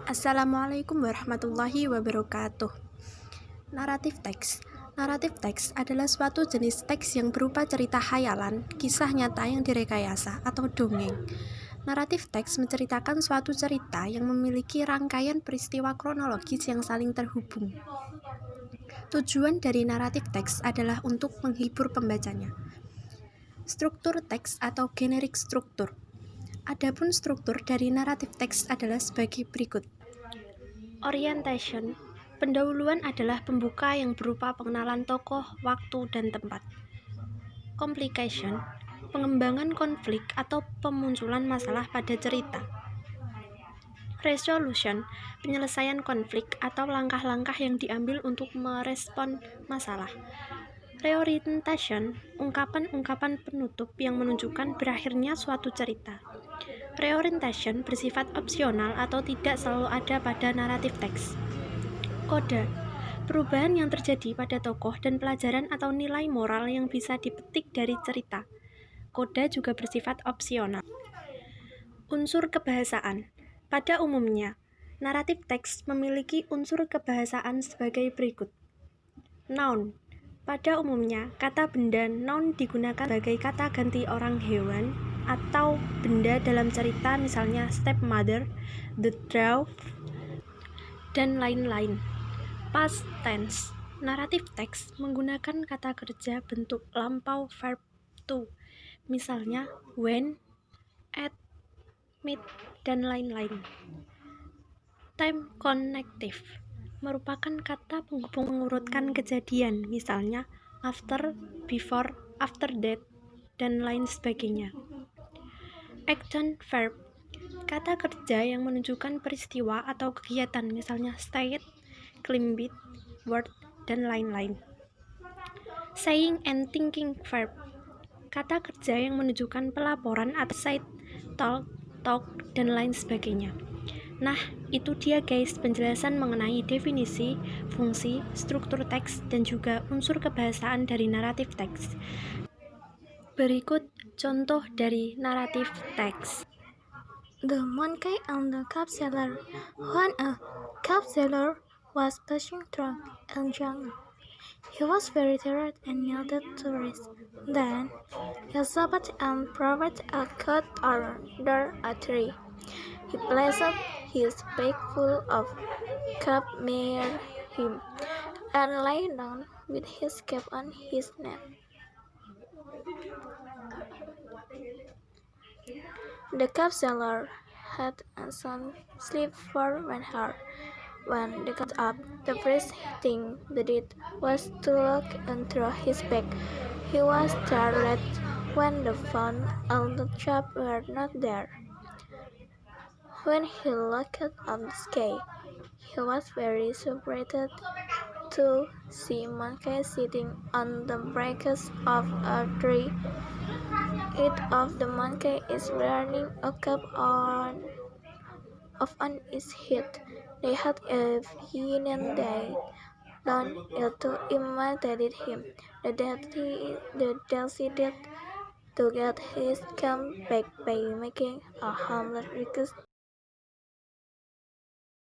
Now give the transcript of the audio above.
Assalamualaikum warahmatullahi wabarakatuh. Naratif teks. Naratif teks adalah suatu jenis teks yang berupa cerita khayalan, kisah nyata yang direkayasa, atau dongeng. Naratif teks menceritakan suatu cerita yang memiliki rangkaian peristiwa kronologis yang saling terhubung. Tujuan dari naratif teks adalah untuk menghibur pembacanya. Struktur teks atau generik struktur. Adapun struktur dari naratif teks adalah sebagai berikut. Orientation. Pendahuluan adalah pembuka yang berupa pengenalan tokoh, waktu, dan tempat. Complication. Pengembangan konflik atau pemunculan masalah pada cerita. Resolution. Penyelesaian konflik atau langkah-langkah yang diambil untuk merespon masalah. Reorientation. Ungkapan-ungkapan penutup yang menunjukkan berakhirnya suatu cerita. Reorientation bersifat opsional atau tidak selalu ada pada naratif teks. Koda. Perubahan yang terjadi pada tokoh dan pelajaran atau nilai moral yang bisa dipetik dari cerita. Koda juga bersifat opsional. Unsur kebahasaan. Pada umumnya, naratif teks memiliki unsur kebahasaan sebagai berikut. Noun. Pada umumnya, kata benda noun digunakan sebagai kata ganti orang, hewan, atau benda dalam cerita, misalnya stepmother, the dwarf, dan lain-lain. Past tense. Naratif teks menggunakan kata kerja bentuk lampau verb to, misalnya when, at, meet, dan lain-lain. Time connective merupakan kata penghubung mengurutkan kejadian, misalnya after, before, after that, dan lain sebagainya. Action verb. Kata kerja yang menunjukkan peristiwa atau kegiatan, misalnya stayed, climbed, word, dan lain-lain. Saying and thinking verb. Kata kerja yang menunjukkan pelaporan atau said, told, talk, dan lain sebagainya. Nah, itu dia guys penjelasan mengenai definisi, fungsi, struktur teks, dan juga unsur kebahasaan dari naratif teks. Berikut contoh dari naratif teks. The monkey and the cup seller. When a cup seller was passing through a jungle, he was very tired and needed to rest. Then he stopped and provided a cut under a tree. He placed his bag full of cup near him and lay down with his cap on his neck. The cup seller had a sound sleep for 1 hour. When they got up, the first thing they did was to look into his bag. He was startled when they found all the cups were not there. When he looked up the sky, he was very surprised to see monkey sitting on the branches of a tree. Each of the monkey is wearing a cap on its head. They had a union day done to imitate him. They decided to get his camp back by making a harmless request